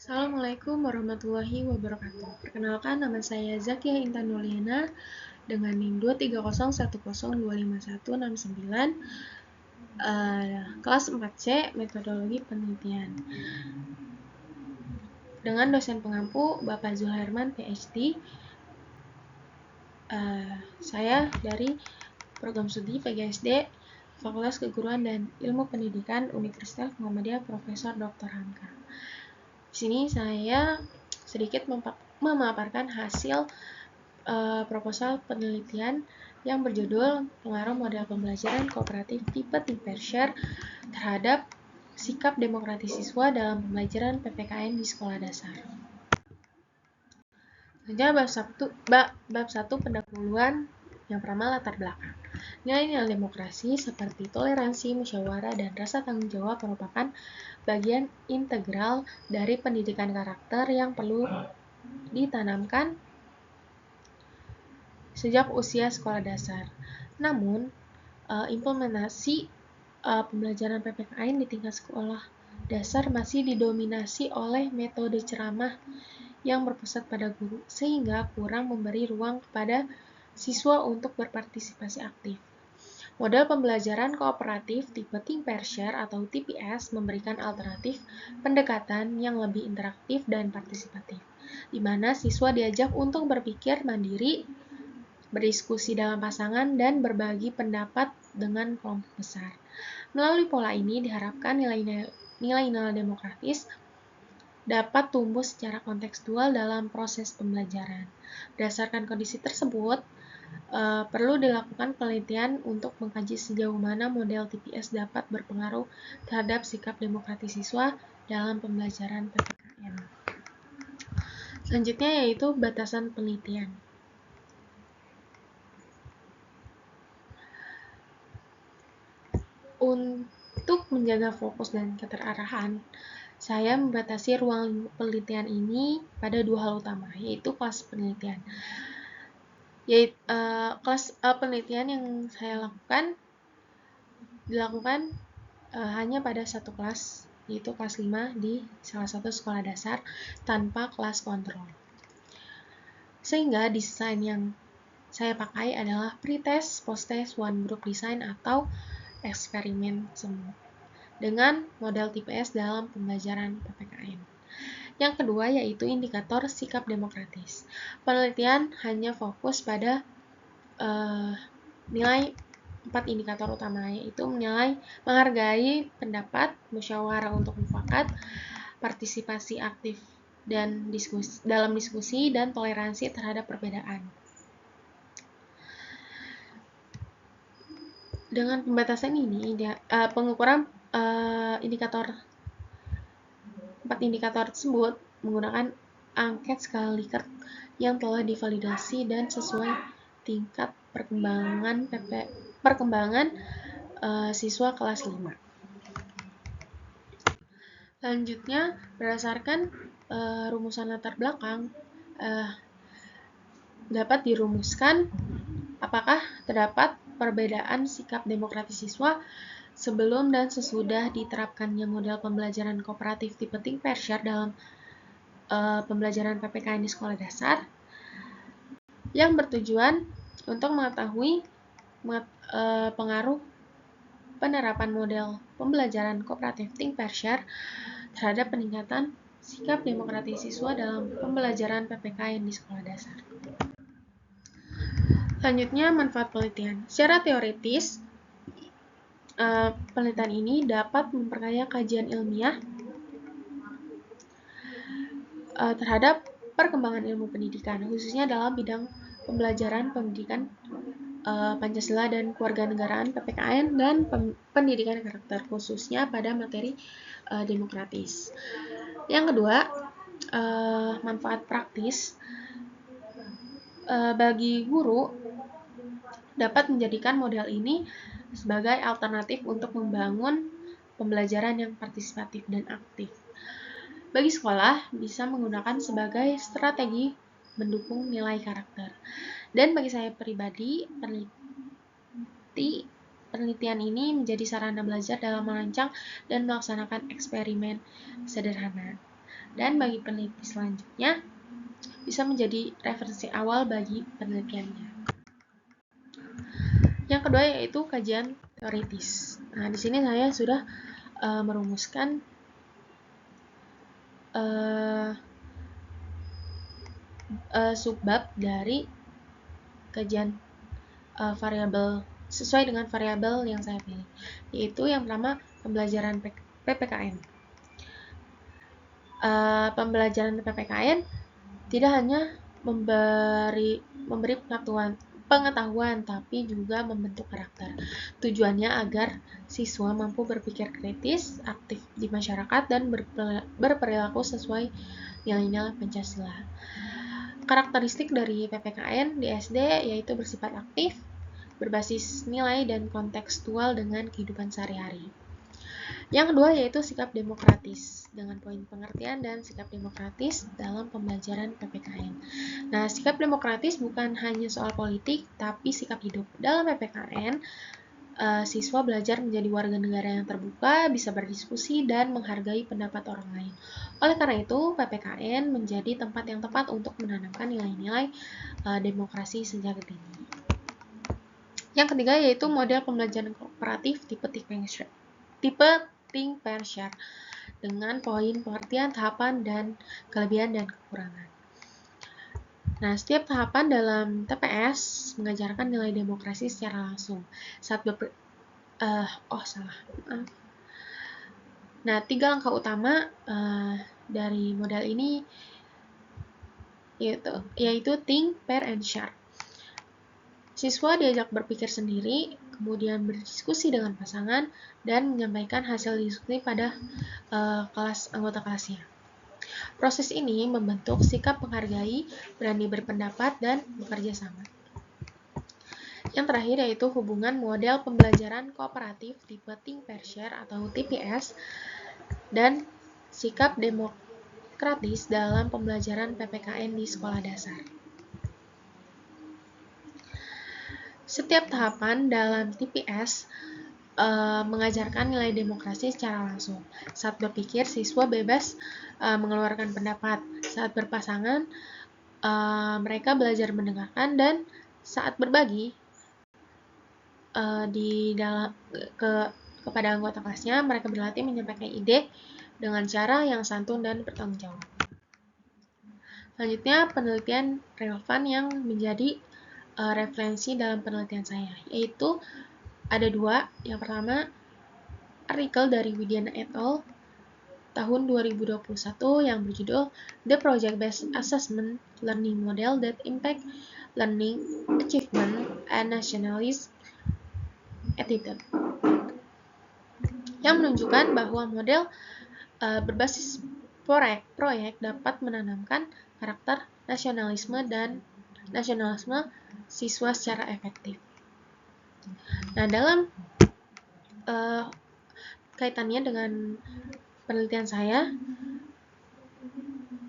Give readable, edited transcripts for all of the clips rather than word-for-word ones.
Assalamualaikum warahmatullahi wabarakatuh. Perkenalkan, nama saya Zakia Intan Nuliana dengan NIM 23010256169, kelas 4C, metodologi penelitian. Dengan dosen pengampu Bapak Zulherman, PhD. Saya dari program studi PGSD, Fakultas Keguruan dan Ilmu Pendidikan Universitas Muhammadiyah Profesor Dr. Hamka. Di sini saya sedikit memaparkan hasil proposal penelitian yang berjudul pengaruh model pembelajaran kooperatif tipe Think Pair Share terhadap sikap demokratis siswa dalam pembelajaran PPKN di sekolah dasar. Selanjutnya bab 1 pendahuluan. Yang pertama, latar belakang. Nilai-nilai demokrasi seperti toleransi, musyawarah, dan rasa tanggung jawab merupakan bagian integral dari pendidikan karakter yang perlu ditanamkan sejak usia sekolah dasar. Namun, implementasi pembelajaran PPKN di tingkat sekolah dasar masih didominasi oleh metode ceramah yang berpusat pada guru, sehingga kurang memberi ruang kepada siswa untuk berpartisipasi aktif. Model pembelajaran kooperatif tipe Think Pair Share atau TPS memberikan alternatif pendekatan yang lebih interaktif dan partisipatif, di mana siswa diajak untuk berpikir mandiri, berdiskusi dalam pasangan, dan berbagi pendapat dengan kelompok besar. Melalui pola ini diharapkan nilai-nilai demokratis dapat tumbuh secara kontekstual dalam proses pembelajaran. Berdasarkan kondisi tersebut, perlu dilakukan penelitian untuk mengkaji sejauh mana model TPS dapat berpengaruh terhadap sikap demokratis siswa dalam pembelajaran PPKN. Selanjutnya yaitu batasan penelitian. Untuk menjaga fokus dan keterarahan, saya membatasi ruang penelitian ini pada dua hal utama, yaitu kelas penelitian. Kelas penelitian yang saya dilakukan hanya pada satu kelas, yaitu kelas 5 di salah satu sekolah dasar tanpa kelas kontrol. Sehingga desain yang saya pakai adalah pretest, posttest, one group design atau eksperimen semu dengan model TPS dalam pembelajaran PPKN. Yang kedua yaitu indikator sikap demokratis. Penelitian hanya fokus pada nilai 4 indikator utama, yaitu menghargai pendapat, musyawarah untuk mufakat, partisipasi aktif dan dalam diskusi, dan toleransi terhadap perbedaan. Dengan pembatasan ini, pengukuran 4 indikator tersebut menggunakan angket skala Likert yang telah divalidasi dan sesuai tingkat perkembangan siswa kelas 5. Selanjutnya, berdasarkan rumusan latar belakang, dapat dirumuskan apakah terdapat perbedaan sikap demokratis siswa sebelum dan sesudah diterapkannya model pembelajaran kooperatif tipe Think Pair Share dalam pembelajaran PPKN di sekolah dasar, yang bertujuan untuk mengetahui pengaruh penerapan model pembelajaran kooperatif Think Pair Share terhadap peningkatan sikap demokratis siswa dalam pembelajaran PPKN di sekolah dasar. Selanjutnya, manfaat penelitian. Secara teoritis, penelitian ini dapat memperkaya kajian ilmiah terhadap perkembangan ilmu pendidikan, khususnya dalam bidang pembelajaran pendidikan Pancasila dan Kewarganegaraan PPKN dan pendidikan karakter, khususnya pada materi demokratis. Yang kedua, manfaat praktis. Bagi guru, dapat menjadikan model ini sebagai alternatif untuk membangun pembelajaran yang partisipatif dan aktif. Bagi sekolah, bisa menggunakan sebagai strategi mendukung nilai karakter. Dan bagi saya pribadi, penelitian ini menjadi sarana belajar dalam merancang dan melaksanakan eksperimen sederhana. dan bagi peneliti selanjutnya bisa menjadi referensi awal bagi penelitiannya. Yang kedua yaitu kajian teoritis. Nah, di sini saya sudah merumuskan subbab dari kajian variabel sesuai dengan variabel yang saya pilih, yaitu yang pertama pembelajaran PPKN. Pembelajaran PPKN tidak hanya memberi pengetahuan, tapi juga membentuk karakter. Tujuannya agar siswa mampu berpikir kritis, aktif di masyarakat, dan berperilaku sesuai nilai-nilai Pancasila. Karakteristik dari PPKN di SD yaitu bersifat aktif, berbasis nilai dan kontekstual dengan kehidupan sehari-hari. Yang kedua yaitu sikap demokratis, dengan poin pengertian dan sikap demokratis dalam pembelajaran PPKN. Nah, sikap demokratis bukan hanya soal politik, tapi sikap hidup. Dalam PPKN, siswa belajar menjadi warga negara yang terbuka, bisa berdiskusi, dan menghargai pendapat orang lain. Oleh karena itu, PPKN menjadi tempat yang tepat untuk menanamkan nilai-nilai demokrasi sejak dini. Yang ketiga yaitu model pembelajaran kooperatif tipe think pair share dengan poin pengertian, tahapan, dan kelebihan dan kekurangan. Nah, setiap tahapan dalam TPS mengajarkan nilai demokrasi secara langsung. Nah, 3 langkah utama dari model ini yaitu think, pair, and share. Siswa diajak berpikir sendiri, kemudian berdiskusi dengan pasangan, dan menyampaikan hasil diskusi pada anggota kelasnya. Proses ini membentuk sikap menghargai, berani berpendapat, dan bekerja sama. Yang terakhir yaitu hubungan model pembelajaran kooperatif tipe think pair share atau TPS dan sikap demokratis dalam pembelajaran PPKN di sekolah dasar. Setiap tahapan dalam TPS mengajarkan nilai demokrasi secara langsung. Saat berpikir, siswa bebas mengeluarkan pendapat. Saat berpasangan, mereka belajar mendengarkan, dan saat berbagi kepada anggota kelasnya, mereka berlatih menyampaikan ide dengan cara yang santun dan bertanggung jawab. Selanjutnya, penelitian relevan yang menjadi referensi dalam penelitian saya, yaitu ada 2. Yang pertama, artikel dari Widiana et al. Tahun 2021 yang berjudul The Project-Based Assessment Learning Model That Impact Learning Achievement and Nationalist Attitude, yang menunjukkan bahwa model berbasis proyek dapat menanamkan karakter nasionalisme siswa secara efektif. Nah, dalam kaitannya dengan penelitian saya,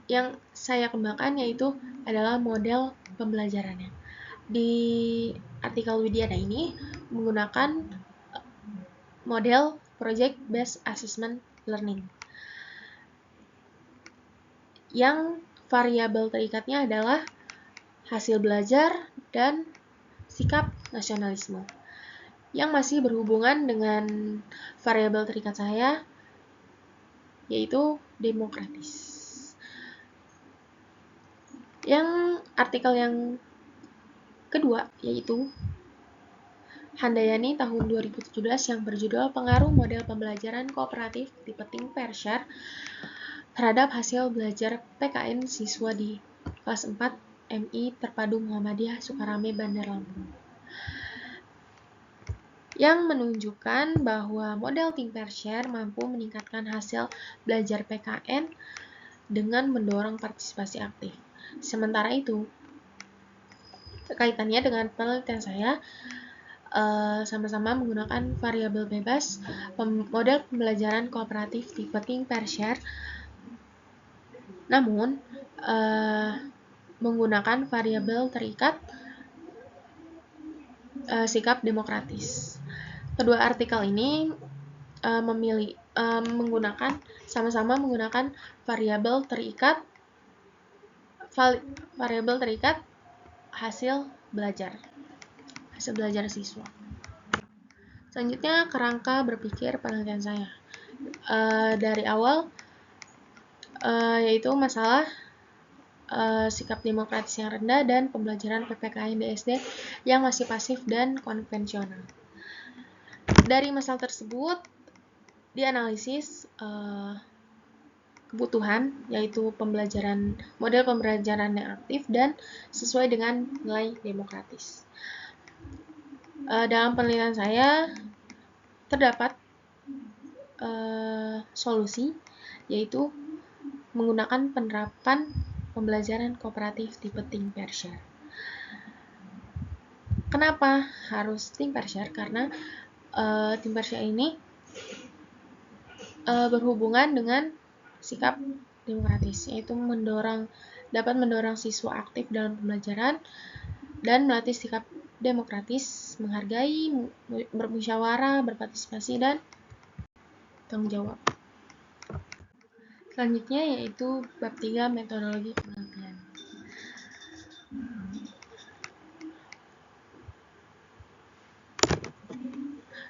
yang saya kembangkan yaitu adalah model pembelajarannya. Di artikel Widiana ini menggunakan model Project Based Assessment Learning, yang variabel terikatnya adalah hasil belajar dan sikap nasionalisme, yang masih berhubungan dengan variabel terikat saya, yaitu demokratis. Yang artikel yang kedua yaitu Handayani tahun 2017 yang berjudul Pengaruh Model Pembelajaran Kooperatif tipe think pair share terhadap hasil belajar PKN siswa di kelas 4 MI Terpadu Muhammadiyah Sukarame Bandar Lampung, yang menunjukkan bahwa model think pair share mampu meningkatkan hasil belajar PKN dengan mendorong partisipasi aktif. Sementara itu, kaitannya dengan penelitian saya, sama-sama menggunakan variabel bebas model pembelajaran kooperatif tipe think pair share, namun menggunakan variabel terikat sikap demokratis. Kedua artikel ini sama-sama menggunakan variabel terikat hasil belajar siswa. Selanjutnya, kerangka berpikir penelitian saya. Dari awal, yaitu masalah sikap demokratis yang rendah dan pembelajaran PPKN di SD yang masih pasif dan konvensional. Dari masalah tersebut, dianalisis kebutuhan, yaitu model pembelajaran yang aktif dan sesuai dengan nilai demokratis. Dalam penelitian saya terdapat solusi, yaitu menggunakan penerapan pembelajaran kooperatif tipe Think Pair Share. Kenapa harus Think Pair Share? Karena Think Pair Share ini berhubungan dengan sikap demokratis, yaitu dapat mendorong siswa aktif dalam pembelajaran dan melatih sikap demokratis, menghargai, bermusyawarah, berpartisipasi, dan tanggung jawab. Selanjutnya yaitu bab 3 metodologi penelitian.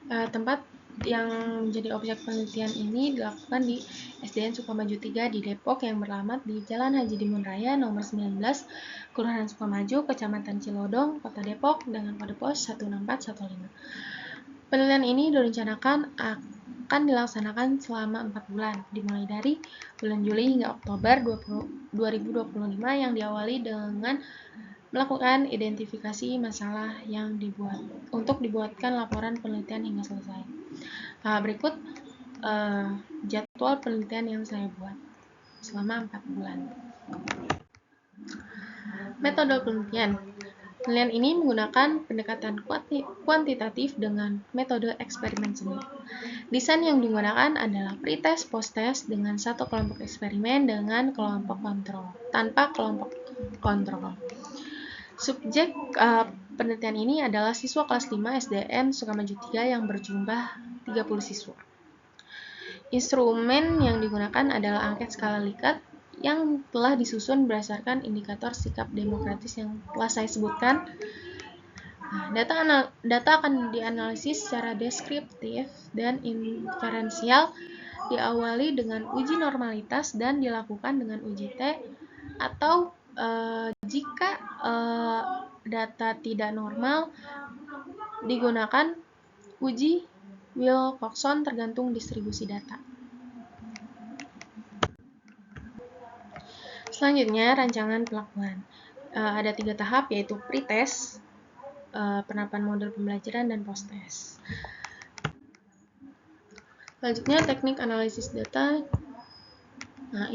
Tempat yang menjadi objek penelitian ini dilakukan di SDN Sukamaju 3 di Depok yang beralamat di Jalan Haji Dimun Raya nomor 19, Kelurahan Sukamaju, Kecamatan Cilodong, Kota Depok dengan kode pos 16415. Penelitian ini direncanakan akan dilaksanakan selama 4 bulan, dimulai dari bulan Juli hingga Oktober 2025 yang diawali dengan melakukan identifikasi masalah yang dibuatkan laporan penelitian hingga selesai. Berikut jadwal penelitian yang saya buat selama 4 bulan. Metode penelitian. Penelitian ini menggunakan pendekatan kuantitatif dengan metode eksperimen semi. Desain yang digunakan adalah pretest post-test dengan satu kelompok eksperimen dengan kelompok kontrol, tanpa kelompok kontrol. Subjek penelitian ini adalah siswa kelas 5 SDN Sukamaju 3 yang berjumlah 30 siswa. Instrumen yang digunakan adalah angket skala Likert yang telah disusun berdasarkan indikator sikap demokratis yang telah saya sebutkan. Data akan dianalisis secara deskriptif dan inferensial, diawali dengan uji normalitas dan dilakukan dengan uji T, atau jika data tidak normal digunakan uji Wilcoxon tergantung distribusi data. Selanjutnya, rancangan pelakuan. Ada 3 tahap, yaitu pretest, penerapan model pembelajaran, dan post-test. Selanjutnya, teknik analisis data.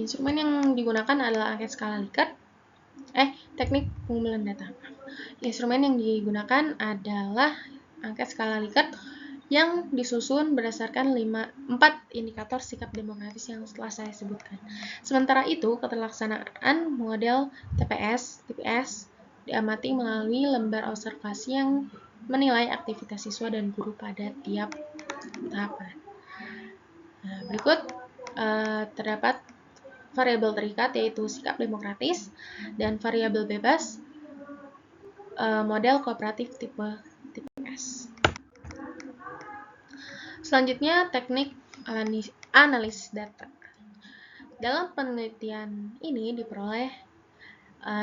Instrumen yang digunakan adalah angket skala Likert. Teknik pengumpulan data. Instrumen yang digunakan adalah angket skala Likert yang disusun berdasarkan 4 indikator sikap demokratis yang telah saya sebutkan. Sementara itu, keterlaksanaan model TPS diamati melalui lembar observasi yang menilai aktivitas siswa dan guru pada tiap tahapan. Berikut terdapat variabel terikat, yaitu sikap demokratis, dan variabel bebas, model kooperatif tipe S. Selanjutnya, teknik analisis data. Dalam penelitian ini diperoleh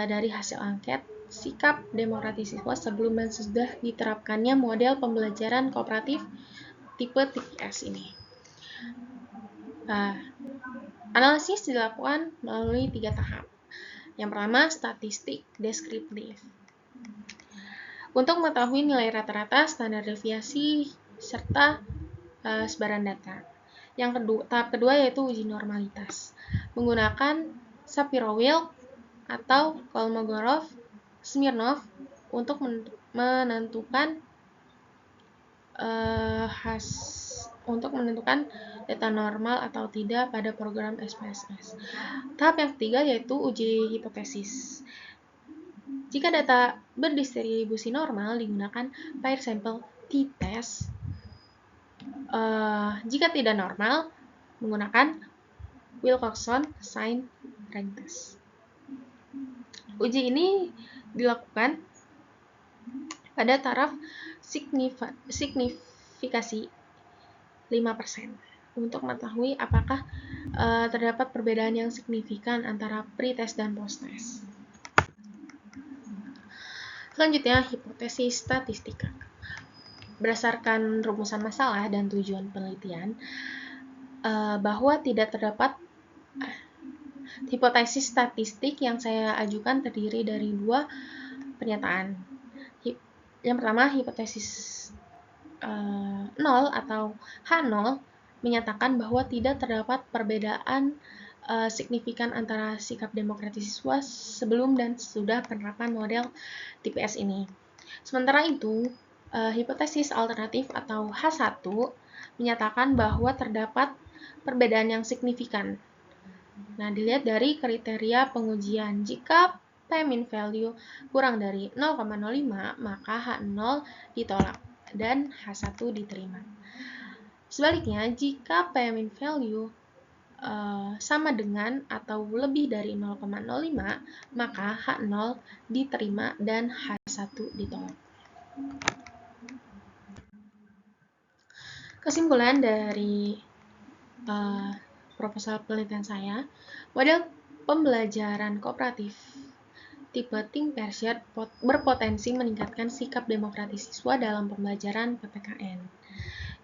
dari hasil angket sikap demokratis siswa sebelum dan sesudah diterapkannya model pembelajaran kooperatif tipe TPS ini. Analisis dilakukan melalui 3 tahap. Yang pertama, statistik deskriptif. Untuk mengetahui nilai rata-rata, standar deviasi, serta sebaran data. Tahap kedua yaitu uji normalitas. Menggunakan Shapiro-Wilk atau Kolmogorov-Smirnov untuk menentukan data normal atau tidak pada program SPSS. Tahap yang ketiga yaitu uji hipotesis. Jika data berdistribusi normal digunakan pair sample t-test. Jika tidak normal menggunakan Wilcoxon Sign Rank Test. Uji ini dilakukan pada taraf signifikasi 5% untuk mengetahui apakah terdapat perbedaan yang signifikan antara pre-test dan post-test. Selanjutnya, hipotesis statistika. Berdasarkan rumusan masalah dan tujuan penelitian, bahwa tidak terdapat hipotesis statistik yang saya ajukan terdiri dari 2 pernyataan. Yang pertama, hipotesis 0 atau H0 menyatakan bahwa tidak terdapat perbedaan signifikan antara sikap demokratis siswa sebelum dan sesudah penerapan model TPS ini. Sementara itu, hipotesis alternatif atau H1 menyatakan bahwa terdapat perbedaan yang signifikan. Nah, dilihat dari kriteria pengujian. Jika P-min value kurang dari 0,05, maka H0 ditolak dan H1 diterima. Sebaliknya, jika P-min value sama dengan atau lebih dari 0,05, maka H0 diterima dan H1 ditolak. Kesimpulan dari proposal penelitian saya, model pembelajaran kooperatif tipe Think Pair Shared berpotensi meningkatkan sikap demokratis siswa dalam pembelajaran PPKN.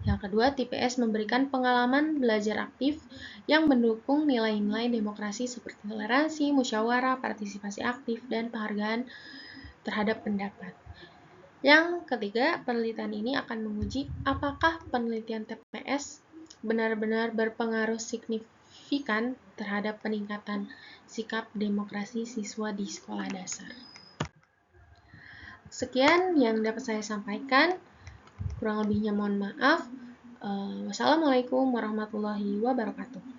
Yang kedua, TPS memberikan pengalaman belajar aktif yang mendukung nilai-nilai demokrasi seperti toleransi, musyawarah, partisipasi aktif, dan penghargaan terhadap pendapat. Yang ketiga, penelitian ini akan menguji apakah penelitian TPS benar-benar berpengaruh signifikan terhadap peningkatan sikap demokrasi siswa di sekolah dasar. Sekian yang dapat saya sampaikan. Kurang lebihnya mohon maaf. Wassalamualaikum warahmatullahi wabarakatuh.